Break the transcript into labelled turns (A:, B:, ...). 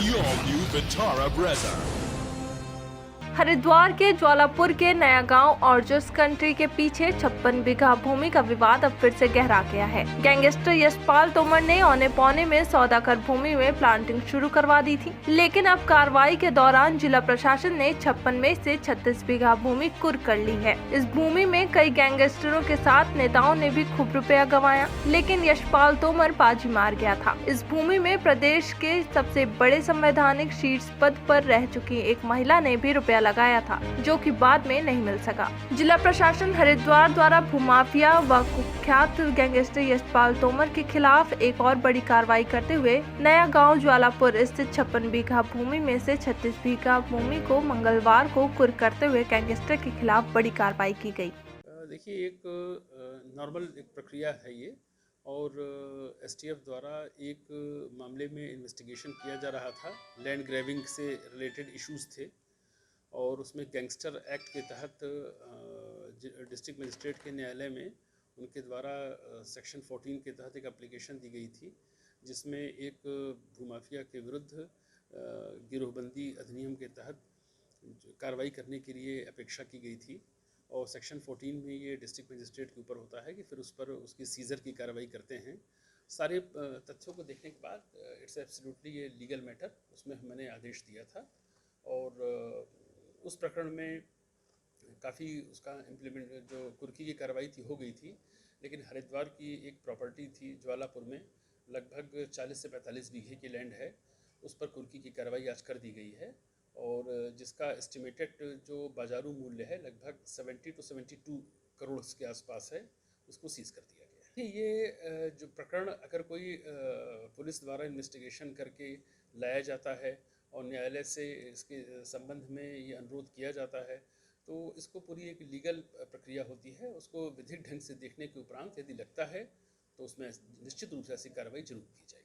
A: The all-new Vitara Brezza.
B: Haridwar के ज्वालापुर के नया गांव ऑर्जर्स कंट्री के पीछे 56 बीघा भूमि का विवाद अब फिर से गहरा गया है। गैंगस्टर यशपाल तोमर ने औने पौने में सौदा कर भूमि में प्लांटिंग शुरू करवा दी थी, लेकिन अब कार्रवाई के दौरान जिला प्रशासन ने 56 में से 36 बीघा भूमि कुर्क कर ली है। इस भूमि में कई गैंगस्टरों के साथ नेताओं ने भी खूब रुपया गंवाया, लेकिन यशपाल तोमर बाजी मार गया था। इस भूमि में प्रदेश के सबसे बड़े संवैधानिक शीर्ष पद पर रह चुकी एक महिला ने भी रुपया लगाया था, जो कि बाद में नहीं मिल सका। जिला प्रशासन हरिद्वार द्वारा भूमाफिया व कुख्यात गैंगस्टर यशपाल तोमर के खिलाफ एक और बड़ी कार्रवाई करते हुए नया गांव ज्वालापुर स्थित 56 बीघा भूमि में से 36 बीघा भूमि को मंगलवार को कुर्क करते हुए गैंगस्टर के खिलाफ बड़ी कार्रवाई की गई।
C: देखिए, एक नॉर्मल एक प्रक्रिया है ये, और एसटीएफ द्वारा एक मामले में इन्वेस्टिगेशन किया जा रहा था। लैंड ग्रैबिंग से रिलेटेड इश्यूज थे, और उसमें गैंगस्टर एक्ट के तहत डिस्ट्रिक्ट मजिस्ट्रेट के न्यायालय में उनके द्वारा सेक्शन 14 के तहत एक एप्लीकेशन दी गई थी, जिसमें एक भूमाफिया के विरुद्ध गिरोहबंदी अधिनियम के तहत कार्रवाई करने के लिए अपेक्षा की गई थी। और सेक्शन 14 में ये डिस्ट्रिक्ट मजिस्ट्रेट के ऊपर होता है कि फिर उस पर उसकी सीज़र की कार्रवाई करते हैं। सारे तथ्यों को देखने के बाद इट्स एब्सोल्युटली ये लीगल मैटर, उसमें मैंने आदेश दिया था, और उस प्रकरण में काफ़ी उसका इम्प्लीमेंट जो कुर्की की कार्रवाई थी हो गई थी। लेकिन हरिद्वार की एक प्रॉपर्टी थी ज्वालापुर में, लगभग 40 से 45 बीघे की लैंड है, उस पर कुर्की की कार्रवाई आज कर दी गई है, और जिसका एस्टिमेटेड जो बाजारू मूल्य है लगभग 70 to 72 करोड़ के आसपास है, उसको सीज कर दिया गया है। ये जो प्रकरण अगर कोई पुलिस द्वारा इन्वेस्टिगेशन करके लाया जाता है और न्यायालय से इसके संबंध में ये अनुरोध किया जाता है, तो इसको पूरी एक लीगल प्रक्रिया होती है। उसको विधिक ढंग से देखने के उपरांत यदि लगता है तो उसमें निश्चित रूप से ऐसी कार्रवाई जरूर की जाएगी।